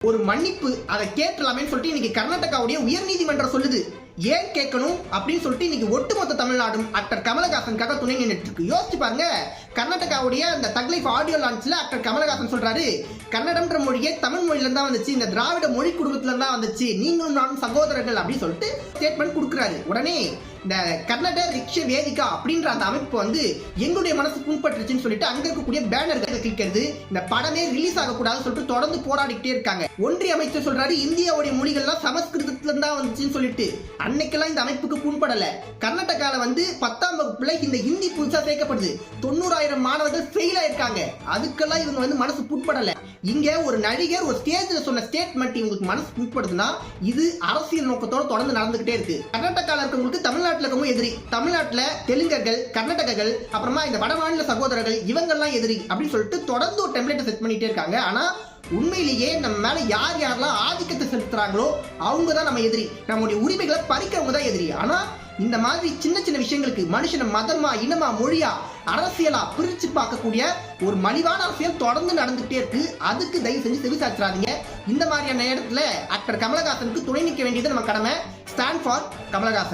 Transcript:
ஒரு மன்னிப்பு அதை கேட்கலாமே சொல்லிட்டு இன்னைக்கு கர்நாடகாவுடைய உயர்நீதிமன்றம் சொல்லுது. ஏன் கேட்கணும் அப்படின்னு சொல்லிட்டு இன்னைக்கு ஒட்டுமொத்த தமிழ்நாடும் ஆக்டர் கமலஹாசனுக்காக துணை நின்றுட்டு இருக்கு. யோசிச்சு பாருங்க, கர்நாடகாவுடைய அந்த தக் லைஃப் ஆடியோ லான்ச்ல ஆக்டர் கமலஹாசன் சொல்றாரு, கன்னடம்ன்ற மொழியே தமிழ் மொழியில தான் வந்துச்சு, இந்த திராவிட மொழி குடும்பத்துல தான் வந்துச்சு, நீங்களும் நானும் சகோதரர்கள் அப்படின்னு சொல்லிட்டு ஸ்டேட்மெண்ட் கொடுக்குறாரு. உடனே இந்த கர்நாடக ரிக்ஷ வேதிகா அப்படின்ற அந்த அமைப்பு வந்து எங்களுடைய மனசு புண்பட்டுருச்சுன்னு சொல்லிட்டு அங்க இருக்கக்கூடிய பேனர்கள் கிளிக்கிறது, இந்த படமே ரிலீஸ் ஆகக்கூடாதுன்னு சொல்லிட்டு தொடர்ந்து போராடிக்கிட்டே இருக்காங்க. ஒன்றிய அமைச்சர் சொல்றாரு இந்தியாவுடைய மொழிகள்லாம் சமஸ்கிருதத்துல தான் வந்துச்சுன்னு சொல்லிட்டு. அன்னைக்கெல்லாம் இந்த அமைப்புக்கு புண்படல. கர்நாடகால வந்து 10ஆம் வகுப்புல இந்த ஹிந்தி புதுசா சேர்க்கப்படுது, 90,000 மாணவர்கள் ஃபெயில் ஆயிருக்காங்க, அதுக்கெல்லாம் இவங்க வந்து மனசு புண்படல. இங்க ஒரு நடிகர் ஒரு ஸ்டேஜ்ல சொன்ன ஸ்டேட்மெண்ட் இவங்களுக்கு மனசு புண்படுதுன்னா இது அரசியல் நோக்கத்தோட தொடர்ந்து நடந்துகிட்டே இருக்கு. கர்நாடகால இருக்கவங்களுக்கு தமிழ்நாட்டில் இருக்கவங்க எதிரி, தமிழ்நாட்டுல தெலுங்கர்கள், கர்நாடகர்கள், அப்புறமா இந்த வட மாநில சகோதரர்கள் இவங்கெல்லாம் எதிரி அப்படின்னு சொல்லிட்டு தொடர்ந்து ஒரு டெம்ப்ளேட் செட் பண்ணிட்டே இருக்காங்க. ஆனா உண்மையிலேயே நம்ம மேல யார் யாரெல்லாம் ஆதிக்கத்தை செலுத்துறாங்களோ அவங்க தான் நம்ம எதிரி, நம்முடைய உரிமைகளை பறிக்கிறவங்க தான் எதிரி. ஆனா இந்த மாதிரி சின்ன சின்ன விஷயங்களுக்கு மனுஷனை மதமா, இனமா, மொழியா, அரசியலா பிரிச்சு பார்க்கக்கூடிய ஒரு மலிவான அரசியல் தொடர்ந்து நடந்துகிட்டே இருக்கு. அதுக்கு தயவு செஞ்சு செவிசாய்ச்சிடாதீங்க. இந்த மாதிரியான நேரத்துல ஆக்டர் கமலஹாசனுக்கு துணை நிற்க வேண்டியது நம்ம கடமை. Stand for Kamal Haasan.